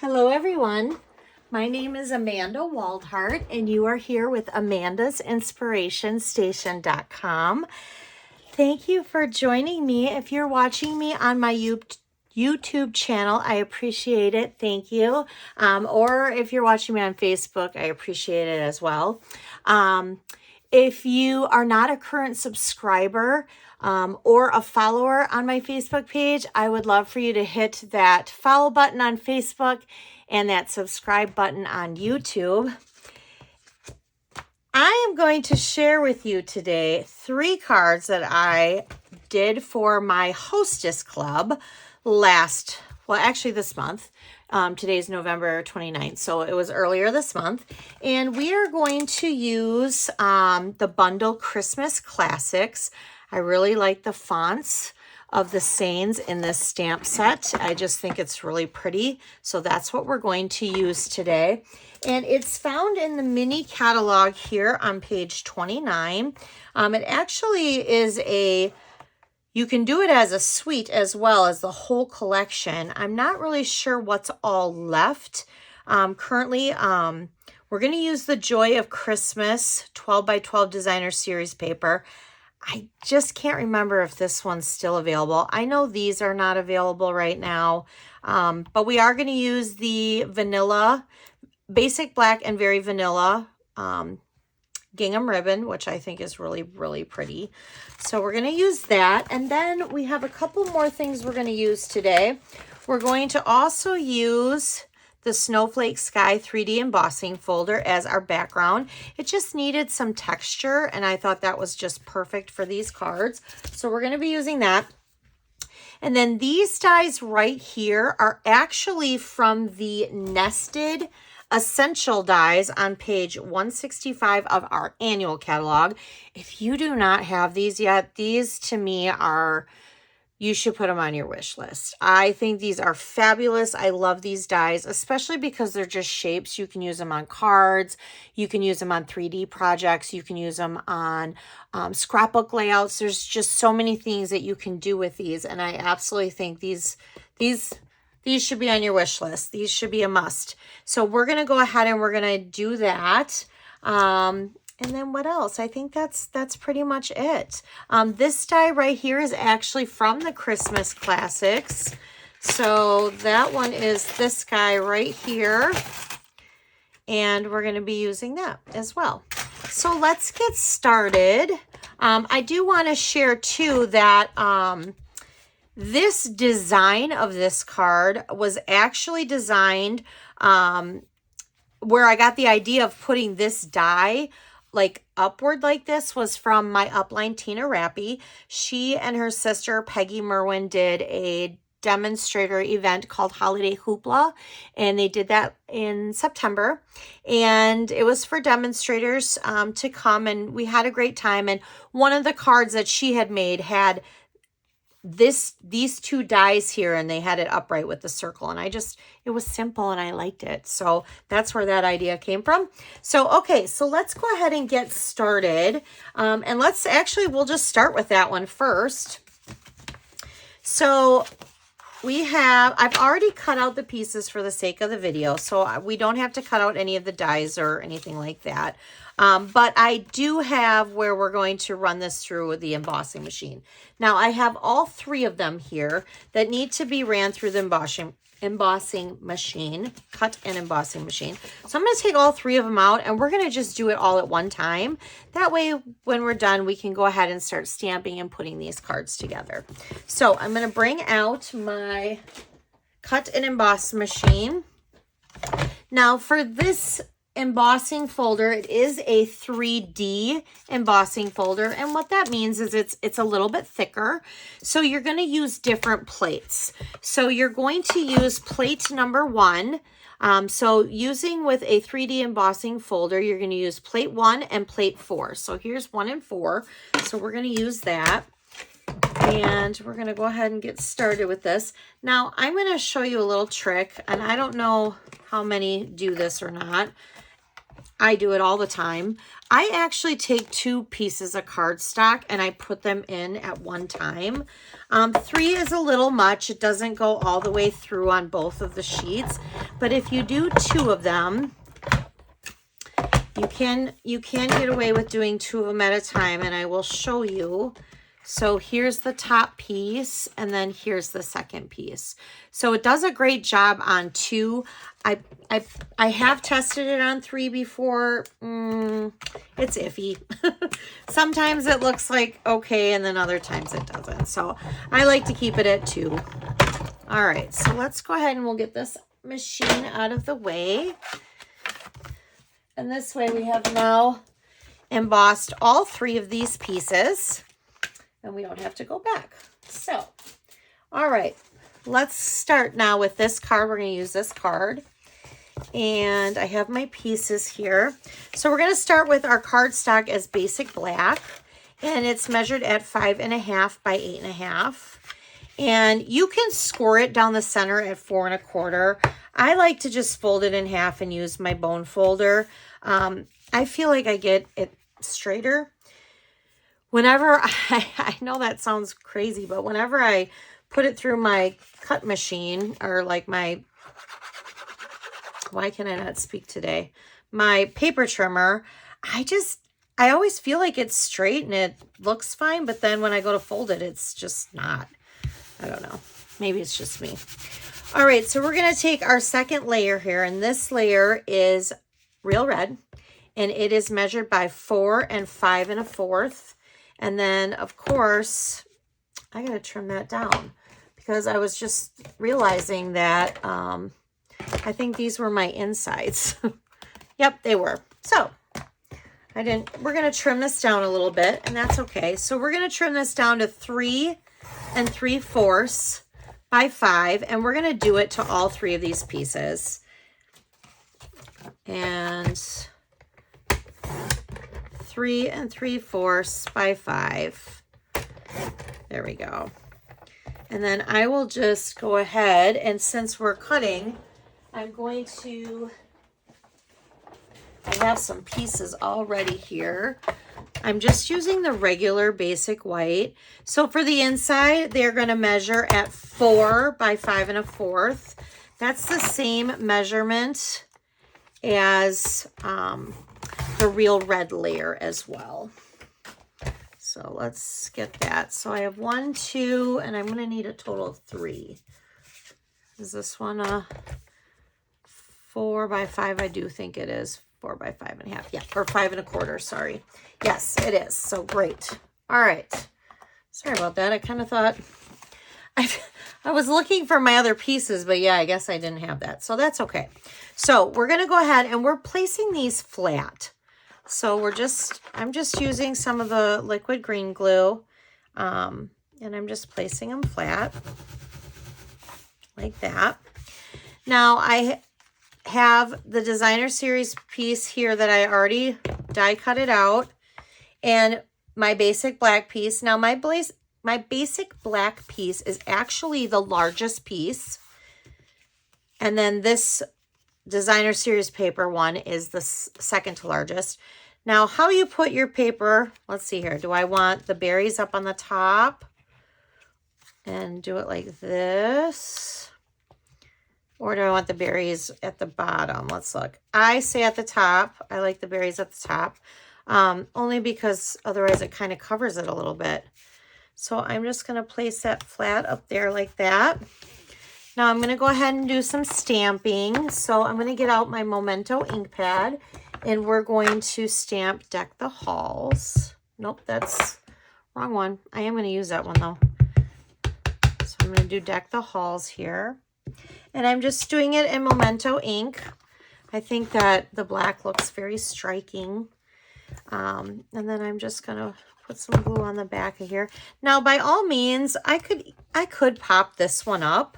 Hello everyone, my name is Amanda Waldhart and you are here with Amanda'sInspirationStation.com. Thank you for joining me. If you're watching me on my YouTube channel, I appreciate it. Thank you. Or if you're watching me on Facebook, I appreciate it as well. If you are not a current subscriber or a follower on my Facebook page, I would love for you to hit that follow button on Facebook and that subscribe button on YouTube. I am going to share with you today 3 cards that I did for my Hostess Club this month. Today's November 29th, so it was earlier this month. And we are going to use the Bundle Christmas Classics. I really like the fonts of the sayings in this stamp set. I just think it's really pretty. So that's what we're going to use today. And it's found in the mini catalog here on page 29. It actually is you can do it as a suite as well as the whole collection. I'm not really sure what's all left. Currently, we're going to use the Joy of Christmas 12 by 12 designer series paper. I just can't remember if this one's still available. I know these are not available right now, but we are going to use the vanilla, basic black and very vanilla gingham ribbon, which I think is really, really pretty. So we're going to use that. And then we have a couple more things we're going to use today. We're going to also use the Snowflake Sky 3D embossing folder as our background. It just needed some texture, and I thought that was just perfect for these cards. So we're going to be using that. And then these dies right here are actually from the Nested Essential dies on page 165 of our annual catalog. If you do not have these yet, these to me you should put them on your wish list. I think these are fabulous. I love these dies, especially because they're just shapes. You can use them on cards. You can use them on 3D projects. You can use them on scrapbook layouts. There's just so many things that you can do with these. And I absolutely think these should be on your wish list. These should be a must. So we're going to go ahead and we're going to do that. And then what else? I think that's pretty much it. This die right here is actually from the Christmas Classics. So that one is this guy right here. And we're going to be using that as well. So let's get started. I do want to share too that this design of this card was actually designed where I got the idea of putting this die like upward like this was from my upline Tina Rappy. She and her sister Peggy Merwin did a demonstrator event called Holiday Hoopla, and they did that in September, and it was for demonstrators to come, and we had a great time. And one of the cards that she had made had these 2 dies here, and they had it upright with the circle, and it was simple and I liked it. So that's where that idea came from. So okay, so let's go ahead and get started. And we'll just start with that one first. So I've already cut out the pieces for the sake of the video, so we don't have to cut out any of the dies or anything like that. But I do have where we're going to run this through the embossing machine. Now I have all 3 of them here that need to be ran through the embossing machine, cut and embossing machine. So I'm going to take all 3 of them out, and we're going to just do it all at one time. That way, when we're done, we can go ahead and start stamping and putting these cards together. So I'm going to bring out my cut and emboss machine. Now for this embossing folder, it is a 3D embossing folder, and what that means is it's a little bit thicker, so you're going to use different plates. So you're going to use plate number 1. So using with a 3D embossing folder, you're going to use plate 1 and plate 4. So here's 1 and 4, so we're going to use that. And we're going to go ahead and get started with this. Now I'm going to show you a little trick, and I don't know how many do this or not. I do it all the time. I actually take 2 pieces of cardstock and I put them in at one time. 3 is a little much. It doesn't go all the way through on both of the sheets. But if you do 2 of them, you can get away with doing 2 of them at a time, and I will show you. So here's the top piece, and then here's the second piece. So it does a great job on 2. I have tested it on 3 before. It's iffy. Sometimes it looks like okay, and then other times it doesn't. So I like to keep it at 2. All right, so let's go ahead and we'll get this machine out of the way. And this way we have now embossed all 3 of these pieces, and we don't have to go back. So, all right, let's start now with this card. We're going to use this card, and I have my pieces here. So we're going to start with our cardstock as basic black, and it's measured at 5.5 by 8.5. And you can score it down the center at 4 1/4. I like to just fold it in half and use my bone folder. I feel like I get it straighter. Whenever I know that sounds crazy, but whenever I put it through my cut machine, or like my, why can I not speak today? My paper trimmer, I always feel like it's straight and it looks fine, but then when I go to fold it, it's just not. I don't know. Maybe it's just me. All right, so we're going to take our second layer here, and this layer is real red, and it is measured by 4 and 5 1/4. And then, of course, I got to trim that down because I was just realizing that I think these were my insides. Yep, they were. So we're going to trim this down a little bit, and that's okay. So we're going to trim this down to 3 3/4 by 5, and we're going to do it to all 3 of these pieces. And 3 3/4 by 5. There we go. And then I will just go ahead, and since we're cutting, I'm going to, I have some pieces already here. I'm just using the regular basic white. So for the inside, they're going to measure at 4 by 5 1/4. That's the same measurement as the real red layer as well. So let's get that. So I have 1, 2, and I'm going to need a total of 3. Is this one a 4 by 5? I do think it is 4 by 5 1/2. Yeah, or 5 1/4, sorry. Yes, it is. So great. All right. Sorry about that. I kind of thought I was looking for my other pieces, but yeah, I guess I didn't have that. So that's okay. So we're going to go ahead and we're placing these flat. So I'm just using some of the liquid green glue, and I'm just placing them flat like that. Now I have the designer series piece here that I already die cut it out, and my basic black piece. Now my basic black piece is actually the largest piece, and then this designer series paper one is the second to largest. Now how you put your paper, let's see here. Do I want the berries up on the top and do it like this? Or do I want the berries at the bottom? Let's look. I say at the top. I like the berries at the top. Only because otherwise it kind of covers it a little bit. So I'm just going to place that flat up there like that. Now I'm going to go ahead and do some stamping. So I'm going to get out my Memento ink pad, and we're going to stamp Deck the Halls. Nope, that's wrong one. I am going to use that one though. So I'm going to do Deck the Halls here. And I'm just doing it in Memento ink. I think that the black looks very striking. And then I'm just going to put some glue on the back of here. Now, by all means, I could pop this one up.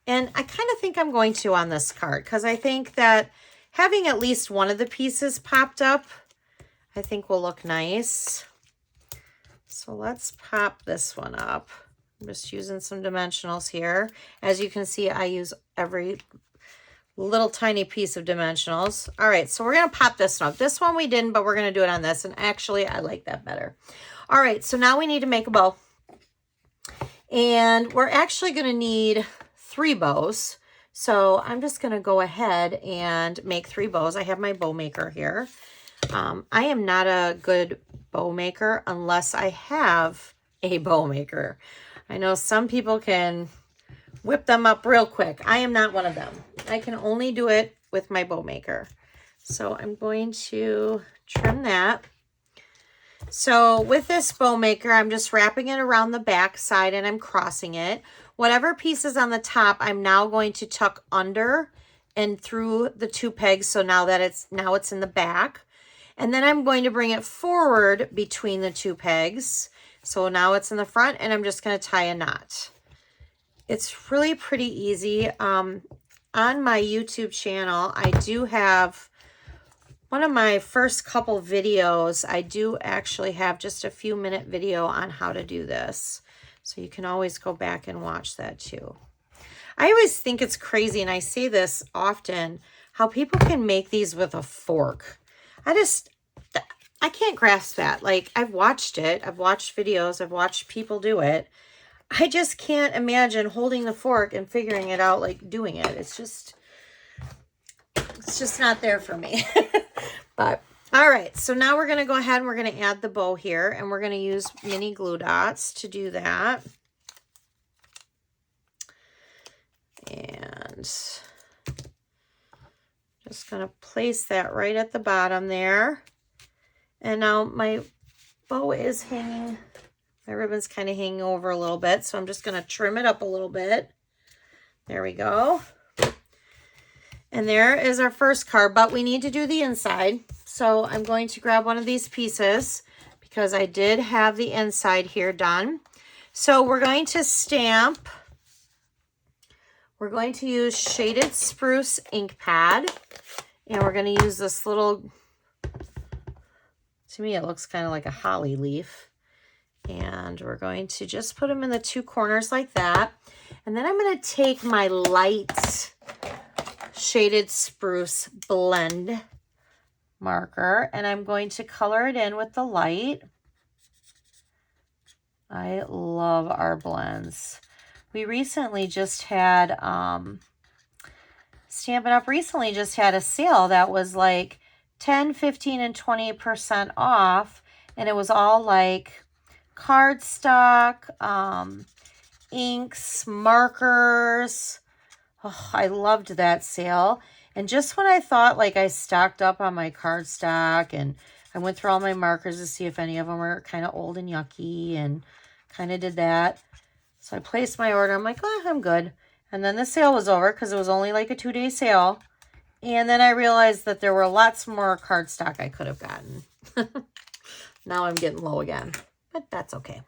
And I kind of think I'm going to on this card, because I think that having at least one of the pieces popped up, I think will look nice. So let's pop this one up. I'm just using some dimensionals here. As you can see, I use every little tiny piece of dimensionals. All right, so we're going to pop this one up. This one we didn't, but we're going to do it on this. And actually, I like that better. All right, so now we need to make a bow. And we're actually going to need 3 bows. So I'm just going to go ahead and make 3 bows. I have my bow maker here. I am not a good bow maker unless I have a bow maker. I know some people can whip them up real quick. I am not one of them. I can only do it with my bow maker. So I'm going to trim that. So with this bow maker, I'm just wrapping it around the back side and I'm crossing it. Whatever piece is on the top, I'm now going to tuck under and through the 2 pegs. So now it's in the back. And then I'm going to bring it forward between the 2 pegs. So now it's in the front and I'm just going to tie a knot. It's really pretty easy. On my YouTube channel, I do have one of my first couple videos. I do actually have just a few minute video on how to do this. So you can always go back and watch that too. I always think it's crazy, and I say this often, how people can make these with a fork. I can't grasp that. Like, I've watched it. I've watched videos. I've watched people do it. I just can't imagine holding the fork and figuring it out, like doing it. It's just not there for me. But, all right. So now we're going to go ahead and we're going to add the bow here, and we're going to use mini glue dots to do that. And just going to place that right at the bottom there. And now my bow is hanging, my ribbon's kind of hanging over a little bit, so I'm just going to trim it up a little bit. There we go. And there is our first card, but we need to do the inside. So I'm going to grab one of these pieces because I did have the inside here done. So we're going to stamp. We're going to use Shaded Spruce ink pad, and we're going to use this little, to me it looks kind of like a holly leaf. And we're going to just put them in the 2 corners like that. And then I'm going to take my light Shaded Spruce blend marker, and I'm going to color it in with the light. I love our blends. We recently just had, Stampin' Up! Recently just had a sale that was like 10, 15, and 20% off. And it was all like cardstock, inks, markers. Oh, I loved that sale. And just when I thought like I stocked up on my cardstock and I went through all my markers to see if any of them were kind of old and yucky, and kind of did that. So I placed my order. I'm like, oh, I'm good. And then the sale was over because it was only like a 2-day sale. And then I realized that there were lots more cardstock I could have gotten. Now I'm getting low again, but that's okay.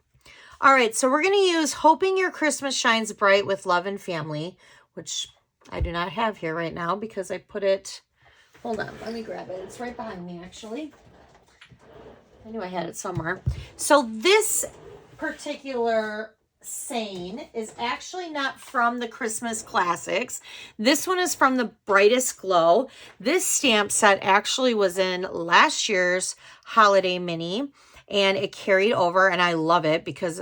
All right, so we're going to use Hoping Your Christmas Shines Bright with Love and Family, which I do not have here right now because I put it, hold on, let me grab it. It's right behind me, actually. I knew I had it somewhere. So this particular saying is actually not from the Christmas Classics. This one is from the Brightest Glow. This stamp set actually was in last year's Holiday Mini, and it carried over, and I love it because,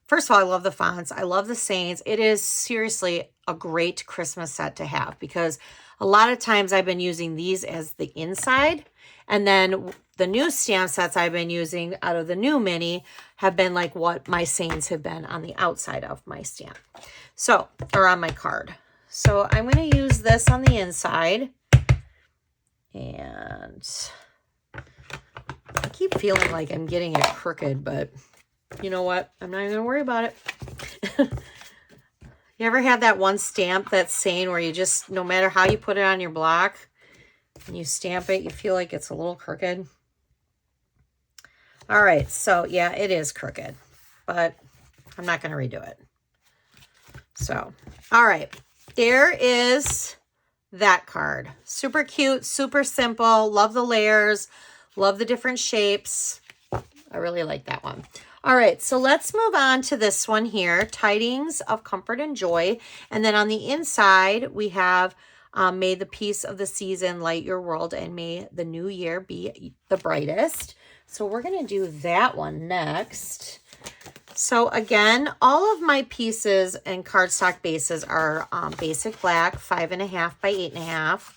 first of all, I love the fonts. I love the sayings. It is seriously a great Christmas set to have because a lot of times I've been using these as the inside, and then the new stamp sets I've been using out of the new mini have been like what my sayings have been on the outside of my stamp. So, or on my card. So I'm going to use this on the inside. And I keep feeling like I'm getting it crooked, but you know what? I'm not even going to worry about it. You ever have that one stamp that's saying where you just, no matter how you put it on your block and you stamp it, you feel like it's a little crooked? All right, so yeah, it is crooked, but I'm not going to redo it. So, all right, there is that card. Super cute, super simple. Love the layers, love the different shapes. I really like that one. All right, so let's move on to this one here, Tidings of Comfort and Joy. And then on the inside, we have May the peace of the season light your world, and may the new year be the brightest. So we're going to do that one next. So again, all of my pieces and cardstock bases are basic black, 5.5 by 8.5.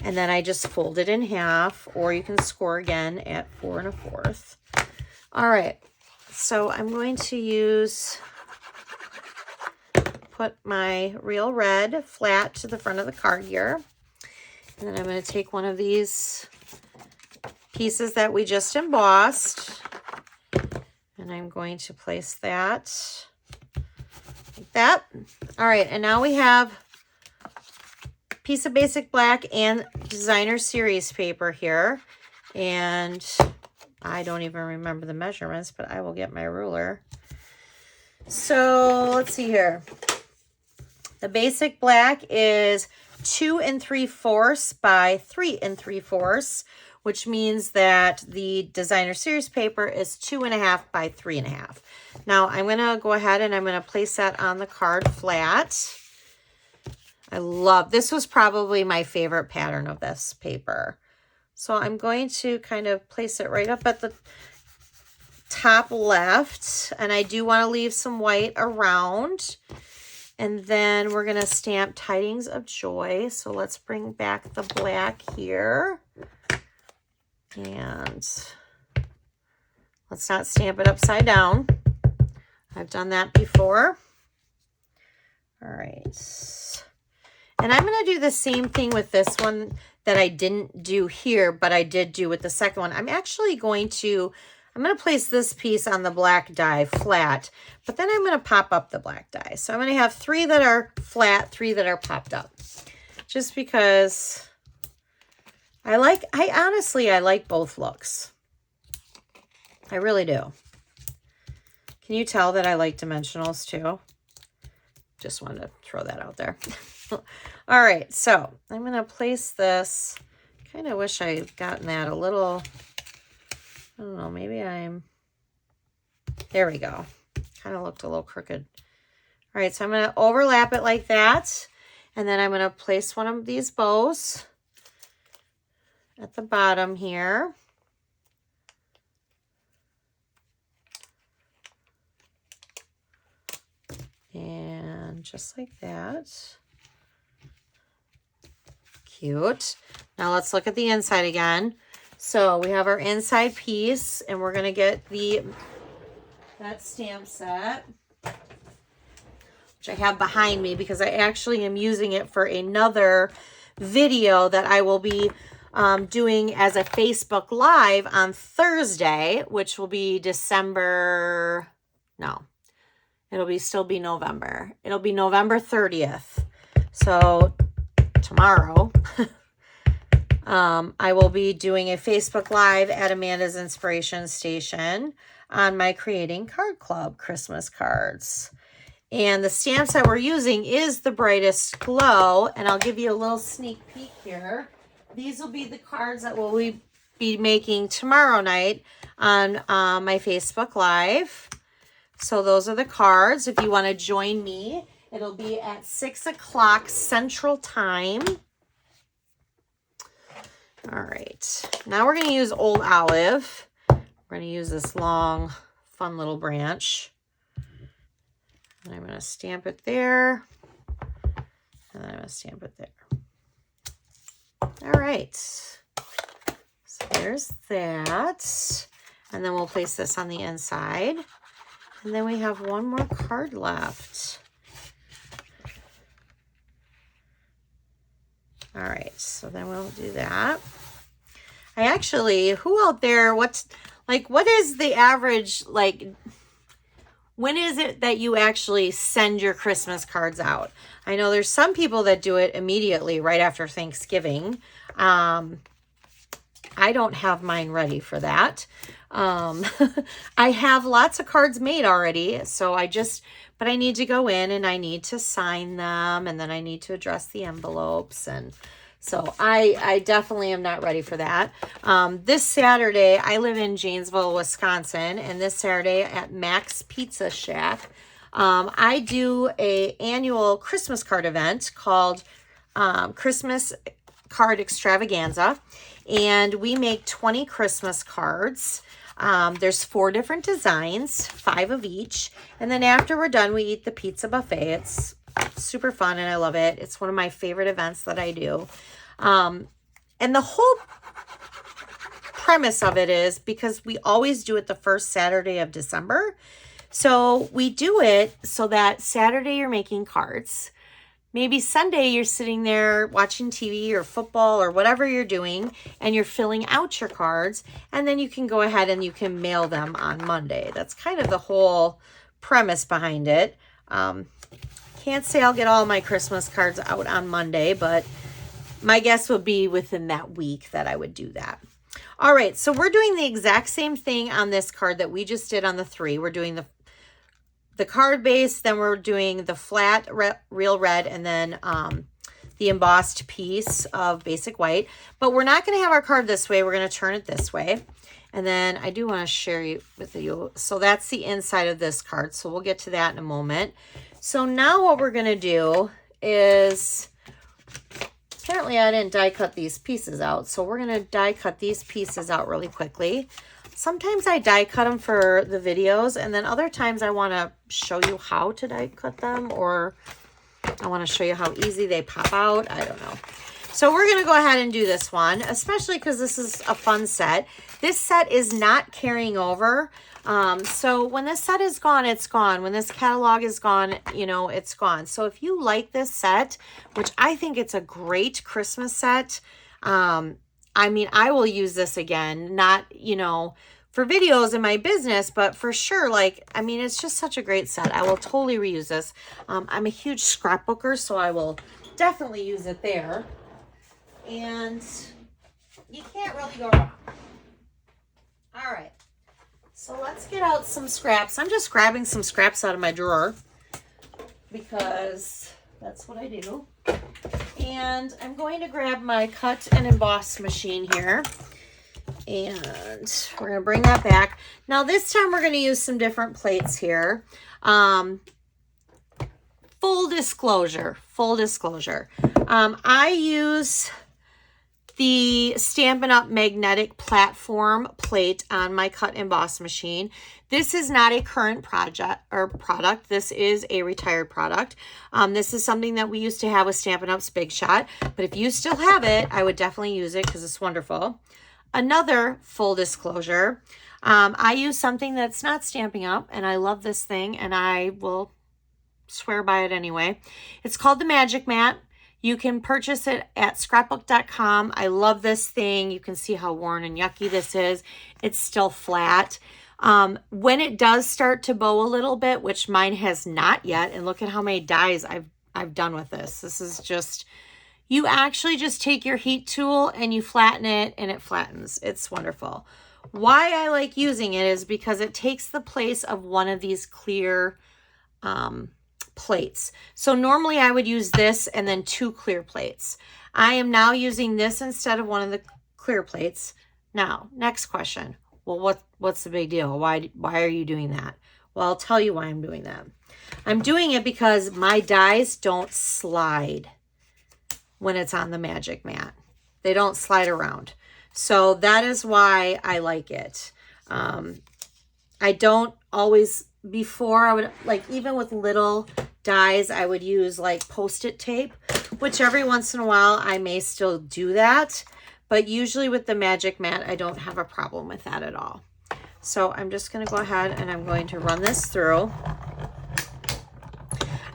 And then I just fold it in half, or you can score again at 4 1/4. All right, so I'm going to put my real red flat to the front of the card here. And then I'm going to take one of these pieces that we just embossed, and I'm going to place that like that. All right, and now we have a piece of basic black and designer series paper here. And I don't even remember the measurements, but I will get my ruler. So let's see here. The basic black is 2 3/4 by 3 3/4, which means that the designer series paper is 2.5 by 3.5. Now I'm going to go ahead and I'm going to place that on the card flat. I love, this was probably my favorite pattern of this paper. So I'm going to kind of place it right up at the top left, and I do want to leave some white around. And then we're going to stamp Tidings of Joy. So let's bring back the black here. And let's not stamp it upside down. I've done that before. All right. And I'm going to do the same thing with this one that I didn't do here, but I did do with the second one. I'm actually going to place this piece on the black die flat, but then I'm going to pop up the black die. So I'm going to have 3 that are flat, 3 that are popped up. Just because I like both looks. I really do. Can you tell that I like dimensionals too? Just wanted to throw that out there. All right, so I'm going to place this. Kind of wish I had gotten that a little, I don't know, maybe there we go. Kind of looked a little crooked. All right, so I'm going to overlap it like that. And then I'm going to place one of these bows at the bottom here. And just like that. Cute. Now let's look at the inside again. So we have our inside piece, and we're going to get that stamp set, which I have behind me because I actually am using it for another video that I will be doing as a Facebook Live on Thursday, which will be November. It'll be November 30th. So tomorrow, I will be doing a Facebook Live at Amanda's Inspiration Station on my Creating Card Club Christmas cards. And the stamps that we're using is the Brightest Glow. And I'll give you a little sneak peek here. These will be the cards that we'll be making tomorrow night on my Facebook Live. So those are the cards. If you want to join me, it'll be at 6 o'clock Central Time. All right. Now we're going to use Old Olive. We're going to use this long, fun little branch. And I'm going to stamp it there. And then I'm going to stamp it there. All right. So there's that. And then we'll place this on the inside. And then we have one more card left. All right, so then we'll do that. Who out there, what is the average, when is it that you actually send your Christmas cards out? I know there's some people that do it immediately right after Thanksgiving. I don't have mine ready for that. I have lots of cards made already, but I need to go in and I need to sign them, and then I need to address the envelopes, and so I definitely am not ready for that. This Saturday, I live in Janesville, Wisconsin, and this Saturday at Mac's Pizza Shack, I do an annual Christmas card event called Christmas Card Extravaganza, and we make 20 Christmas cards. There's 4 different designs, 5 of each. And then after we're done, we eat the pizza buffet. It's super fun and I love it. It's one of my favorite events that I do. And the whole premise of it is because we always do it the first Saturday of December. So we do it so that Saturday you're making cards. Maybe Sunday you're sitting there watching TV or football or whatever you're doing and you're filling out your cards, and then you can go ahead and you can mail them on Monday. That's kind of the whole premise behind it. Can't say I'll get all my Christmas cards out on Monday, but my guess would be within that week that I would do that. All right, so we're doing the exact same thing on this card that we just did on the 3. We're doing the card base, then we're doing the flat real red, and then the embossed piece of basic white. But we're not going to have our card this way. We're going to turn it this way. And then I do want to share with you. So that's the inside of this card. So we'll get to that in a moment. So now what we're going to do is, apparently I didn't die cut these pieces out. So we're going to die cut these pieces out really quickly. Sometimes I die cut them for the videos, and then other times I want to show you how to die cut them, or I want to show you how easy they pop out. I don't know. So we're going to go ahead and do this one, especially because this is a fun set. This set is not carrying over. So when this set is gone, it's gone. When this catalog is gone, you know, it's gone. So if you like this set, which I think it's a great Christmas set, I mean, I will use this again, not, you know, for videos in my business, but for sure, like, I mean, it's just such a great set. I will totally reuse this. I'm a huge scrapbooker, so I will definitely use it there. And you can't really go wrong. All right. So let's get out some scraps. I'm just grabbing some scraps out of my drawer because that's what I do. And I'm going to grab my cut and emboss machine here. And we're going to bring that back. Now this time we're going to use some different plates here. Full disclosure. I use the Stampin' Up! Magnetic platform plate on my cut and emboss machine. This is not a current project or product. This is a retired product. This is something that we used to have with Stampin' Up's Big Shot. But if you still have it, I would definitely use it because it's wonderful. Another full disclosure, I use something that's not Stampin' Up! And I love this thing and I will swear by it anyway. It's called the Magic Mat. You can purchase it at scrapbook.com. I love this thing. You can see how worn and yucky this is. It's still flat. When it does start to bow a little bit, which mine has not yet, and look at how many dies I've done with this. This is just, you actually just take your heat tool and you flatten it and it flattens. It's wonderful. Why I like using it is because it takes the place of one of these clear plates. So normally I would use this and then 2 clear plates. I am now using this instead of one of the clear plates. Now, next question. Well, what's the big deal? Why are you doing that? Well, I'll tell you why I'm doing that. I'm doing it because my dies don't slide when it's on the Magic Mat. They don't slide around. So that is why I like it. I don't always, before I would, like, even with little dies, I would use like Post-it tape, which every once in a while I may still do that. But usually with the Magic Mat, I don't have a problem with that at all. So I'm just going to go ahead and I'm going to run this through.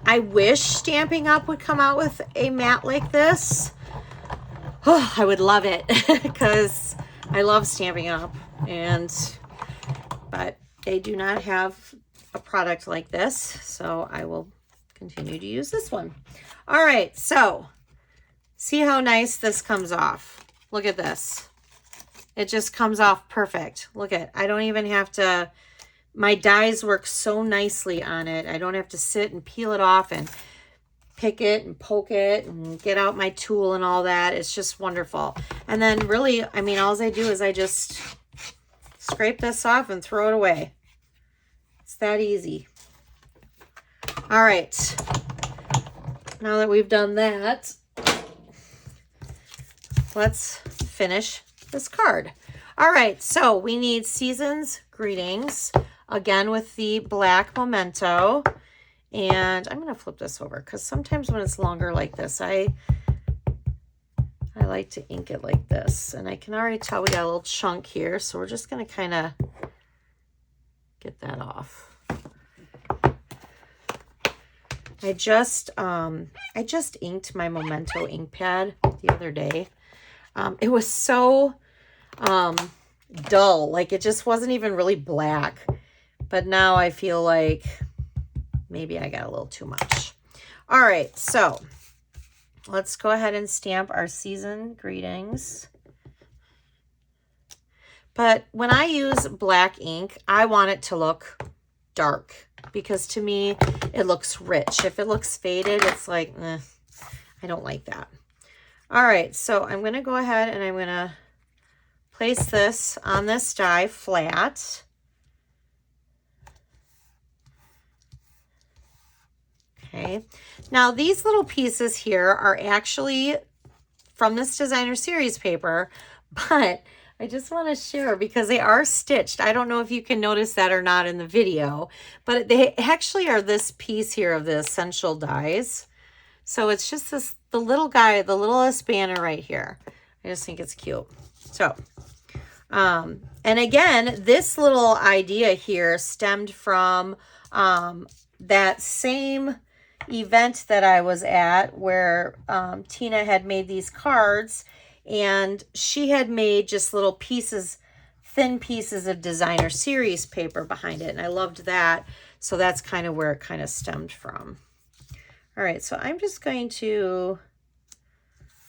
I wish Stampin' Up! Would come out with a mat like this. Oh, I would love it because I love Stampin' Up! But they do not have a product like this. So I will continue to use this one. All right, so see how nice this comes off. Look at this. It just comes off perfect. Look at, I don't even have to, my dies work so nicely on it. I don't have to sit and peel it off and pick it and poke it and get out my tool and all that. It's just wonderful. And then really, I mean, all I do is I just scrape this off and throw it away. It's that easy. All right. Now that we've done that, let's finish this card. All right, so we need Season's Greetings, again with the black memento. And I'm going to flip this over because sometimes when it's longer like this, I like to ink it like this. And I can already tell we got a little chunk here, so we're just going to kind of get that off. I just inked my memento ink pad the other day. It was so dull, like it just wasn't even really black. But now I feel like maybe I got a little too much. All right, so let's go ahead and stamp our Season Greetings. But when I use black ink, I want it to look dark because to me, it looks rich. If it looks faded, it's like, I don't like that. All right, so I'm going to go ahead and I'm going to place this on this die flat. Okay, now these little pieces here are actually from this designer series paper, but I just want to share because they are stitched. I don't know if you can notice that or not in the video, but they actually are this piece here of the essential dies. So it's just this, the little guy, the littlest banner right here. I just think it's cute. So, and again, this little idea here stemmed from that same event that I was at where Tina had made these cards, and she had made just little pieces, thin pieces of designer series paper behind it, and I loved that. So that's kind of where it kind of stemmed from. All right, so I'm just going to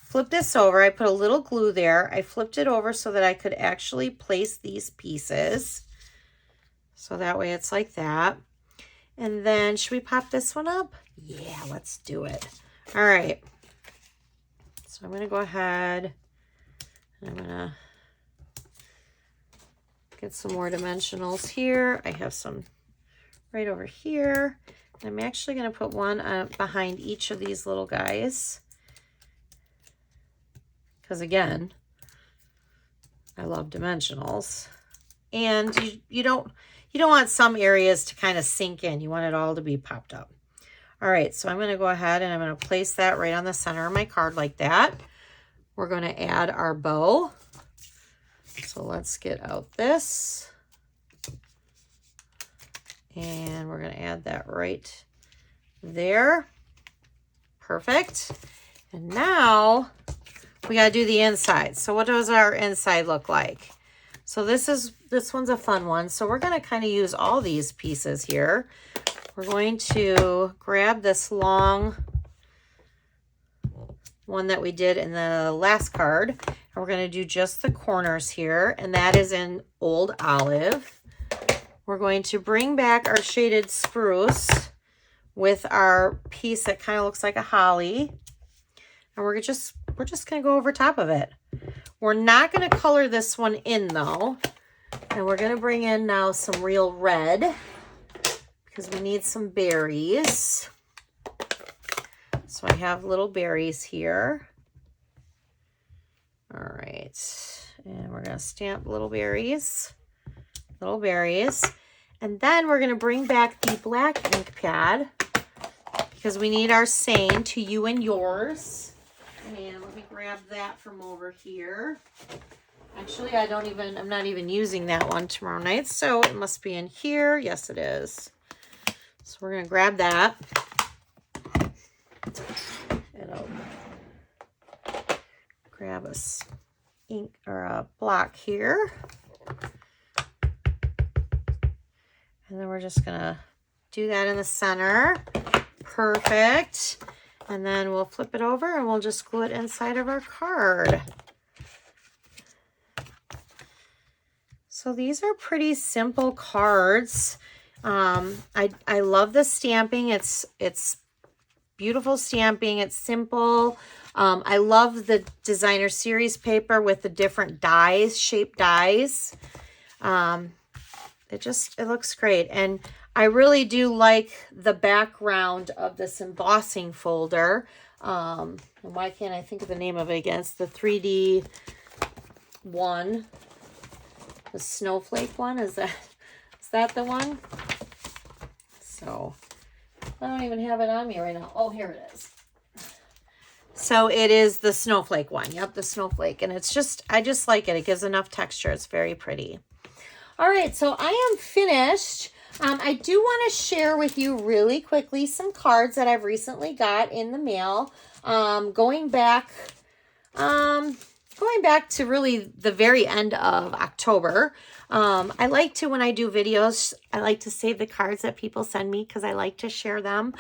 flip this over. I put a little glue there. I flipped it over so that I could actually place these pieces. So that way it's like that. And then should we pop this one up? Yeah, let's do it. All right. So I'm going to go ahead and I'm going to get some more dimensionals here. I have some right over here. I'm actually going to put one behind each of these little guys. Because again, I love dimensionals. And you don't want some areas to kind of sink in. You want it all to be popped up. All right, so I'm going to go ahead and I'm going to place that right on the center of my card like that. We're going to add our bow. So let's get out this. And we're going to add that right there. Perfect. And now we got to do the inside. So what does our inside look like? So this one's a fun one. So we're going to kind of use all these pieces here. We're going to grab this long one that we did in the last card. And we're going to do just the corners here. And that is in Old Olive. We're going to bring back our shaded spruce with our piece that kind of looks like a holly. And we're just going to go over top of it. We're not going to color this one in though. And we're going to bring in now some real red because we need some berries. So I have little berries here. All right. And we're going to stamp little berries. Little berries. And then we're going to bring back the black ink pad because we need our saying to you and yours. And let me grab that from over here. Actually, I'm not even using that one tomorrow night, so it must be in here. Yes, it is. So we're going to grab that. And I'll grab a ink or a block here. And then we're just going to do that in the center. Perfect. And then we'll flip it over and we'll just glue it inside of our card. So these are pretty simple cards. I love the stamping. It's beautiful stamping. It's simple. I love the designer series paper with the different dies, shaped dies. It looks great. And I really do like the background of this embossing folder. And why can't I think of the name of it again? It's the 3D one. The snowflake one, is that the one? So I don't even have it on me right now. Oh, here it is. So it is the snowflake one. Yep, the snowflake. And it's just, I just like it. It gives enough texture. It's very pretty. All right, so I am finished. I do want to share with you really quickly some cards that I've recently got in the mail. Going back to really the very end of October. I like to, when I do videos, I like to save the cards that people send me because I like to share them.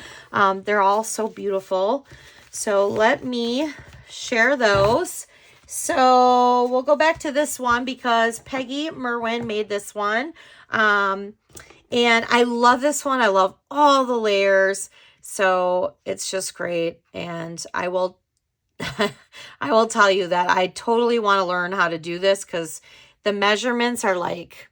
They're all so beautiful. So let me share those. So we'll go back to this one because Peggy Merwin made this one. And I love this one. I love all the layers. So it's just great. And I will I will tell you that I totally want to learn how to do this because the measurements are like,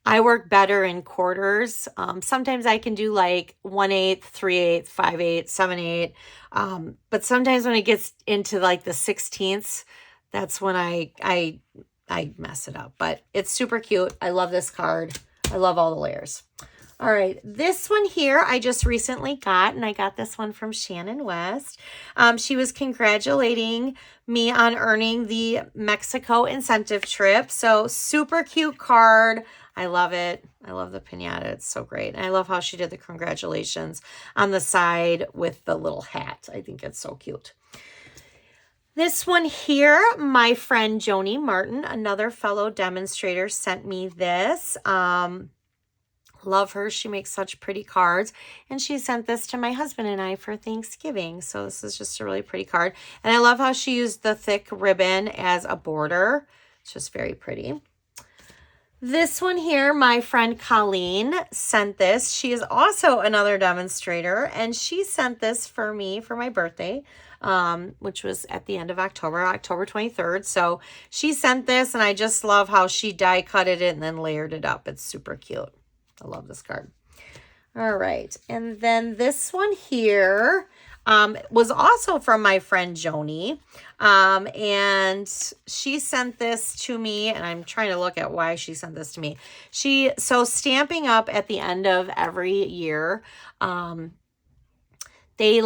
I work better in quarters. Sometimes I can do like 1/8, 3/8, 5/8, 7/8. But sometimes when it gets into like the 16ths, that's when I mess it up. But it's super cute. I love this card. I love all the layers. All right, this one here I just recently got, and I got this one from Shannon West. She was congratulating me on earning the Mexico incentive trip. So super cute card. I love it. I love the piñata. It's so great. And I love how she did the congratulations on the side with the little hat. I think it's so cute. This one here, my friend Joni Martin, another fellow demonstrator, sent me this. Love her. She makes such pretty cards. And she sent this to my husband and I for Thanksgiving. So this is just a really pretty card. And I love how she used the thick ribbon as a border. It's just very pretty. This one here, my friend Colleen sent this. She is also another demonstrator. And she sent this for me for my birthday, which was at the end of October 23rd. So she sent this, and I just love how she die cutted it and then layered it up. It's super cute. I love this card. All right. And then this one here was also from my friend Joni. And she sent this to me, and I'm trying to look at why she sent this to me. So Stamping Up at the end of every year, they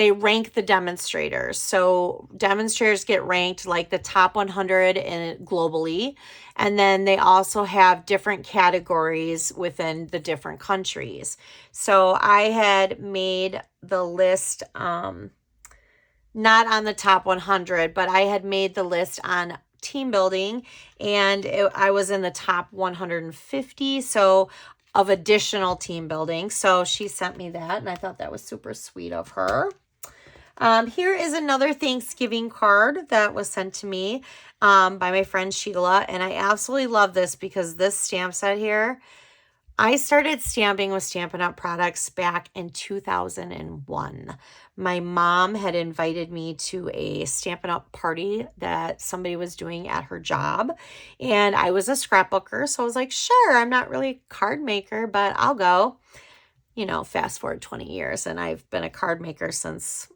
rank the demonstrators. So demonstrators get ranked like the top 100 globally. And then they also have different categories within the different countries. So I had made the list, not on the top 100, but I had made the list on team building, and I was in the top 150. So of additional team building. So she sent me that, and I thought that was super sweet of her. Here is another Thanksgiving card that was sent to me by my friend Sheila, and I absolutely love this because this stamp set here, I started stamping with Stampin' Up! Products back in 2001. My mom had invited me to a Stampin' Up! Party that somebody was doing at her job, and I was a scrapbooker, so I was like, sure, I'm not really a card maker, but I'll go. You know, fast forward 20 years, and I've been a card maker since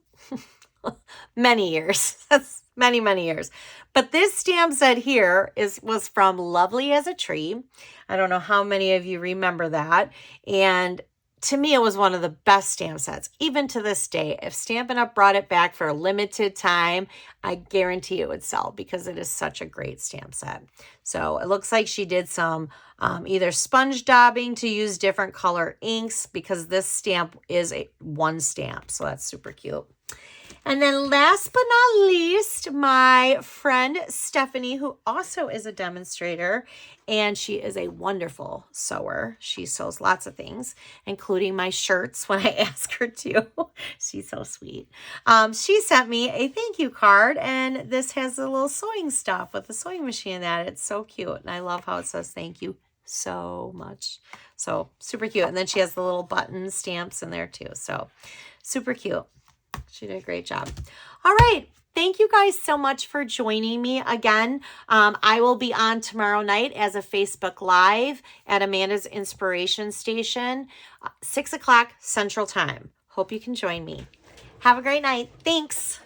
many years. That's many years. But this stamp set here was from Lovely as a Tree. I don't know how many of you remember that. And to me, it was one of the best stamp sets, even to this day. If Stampin' Up! Brought it back for a limited time, I guarantee it would sell because it is such a great stamp set. So it looks like she did some either sponge daubing to use different color inks, because this stamp is one stamp. So that's super cute. And then last but not least, my friend Stephanie, who also is a demonstrator, and she is a wonderful sewer. She sews lots of things, including my shirts when I ask her to. She's so sweet. She sent me a thank you card, and this has a little sewing stuff with a sewing machine in that. It's so cute, and I love how it says thank you so much. So super cute. And then she has the little button stamps in there too. So super cute. She did a great job. All right. Thank you guys so much for joining me again. I will be on tomorrow night as a Facebook Live at Amanda's Inspiration Station, 6 o'clock Central Time. Hope you can join me. Have a great night. Thanks.